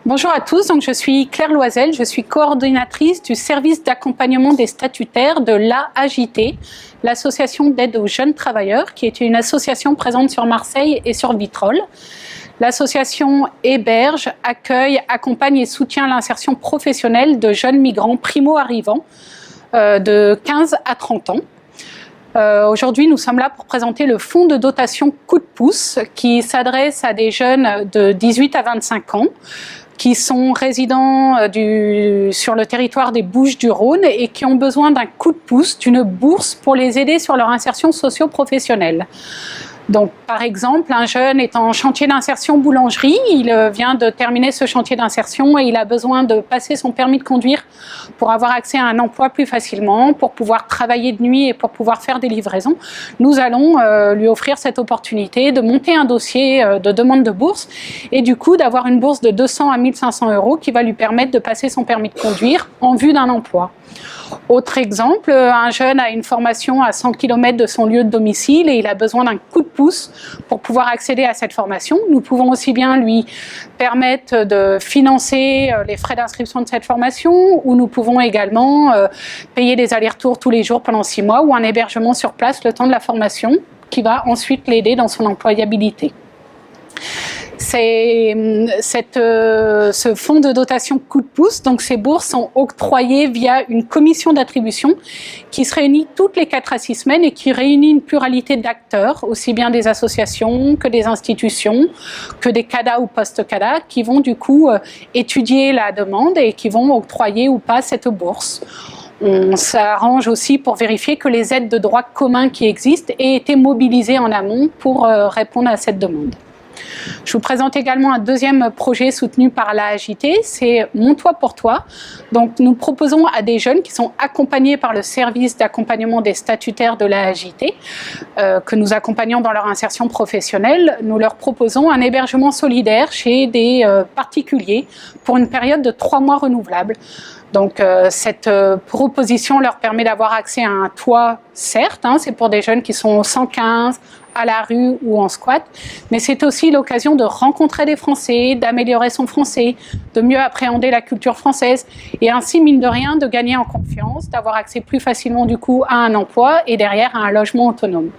Bonjour à tous, donc je suis Claire Loisel, je suis coordinatrice du service d'accompagnement des statutaires de l'AAJT, l'association d'aide aux jeunes travailleurs, qui est une association présente sur Marseille et sur Vitrolles. L'association héberge, accueille, accompagne et soutient l'insertion professionnelle de jeunes migrants primo-arrivants de 15 à 30 ans. Aujourd'hui, nous sommes là pour présenter le fonds de dotation Coup de pouce qui s'adresse à des jeunes de 18 à 25 ans qui sont résidents sur le territoire des Bouches-du-Rhône et qui ont besoin d'un coup de pouce, d'une bourse pour les aider sur leur insertion socio-professionnelle. Donc, par exemple, un jeune est en chantier d'insertion boulangerie, il vient de terminer ce chantier d'insertion et il a besoin de passer son permis de conduire pour avoir accès à un emploi plus facilement, pour pouvoir travailler de nuit et pour pouvoir faire des livraisons. Nous allons lui offrir cette opportunité de monter un dossier de demande de bourse et du coup d'avoir une bourse de 200 à 1500 € qui va lui permettre de passer son permis de conduire en vue d'un emploi. Autre exemple, un jeune a une formation à 100 km de son lieu de domicile et il a besoin d'un coup de pouce pour pouvoir accéder à cette formation. Nous pouvons aussi bien lui permettre de financer les frais d'inscription de cette formation ou nous pouvons également payer des allers-retours tous les jours pendant 6 mois ou un hébergement sur place le temps de la formation qui va ensuite l'aider dans son employabilité. Ce fonds de dotation coup de pouce, donc ces bourses sont octroyées via une commission d'attribution qui se réunit toutes les 4 à 6 semaines et qui réunit une pluralité d'acteurs, aussi bien des associations que des institutions, que des CADA ou post-CADA, qui vont du coup étudier la demande et qui vont octroyer ou pas cette bourse. On s'arrange aussi pour vérifier que les aides de droit commun qui existent aient été mobilisées en amont pour répondre à cette demande. Je vous présente également un deuxième projet soutenu par l'AAJT, c'est Mon Toit pour Toi. Donc nous proposons à des jeunes qui sont accompagnés par le service d'accompagnement des statutaires de l'AAJT, que nous accompagnons dans leur insertion professionnelle, nous leur proposons un hébergement solidaire chez des particuliers pour une période de 3 mois renouvelable. Donc cette proposition leur permet d'avoir accès à un toit, certes, c'est pour des jeunes qui sont au 115, à la rue ou en squat, mais c'est aussi l'occasion de rencontrer des Français, d'améliorer son français, de mieux appréhender la culture française et ainsi, mine de rien, de gagner en confiance, d'avoir accès plus facilement du coup à un emploi et derrière à un logement autonome.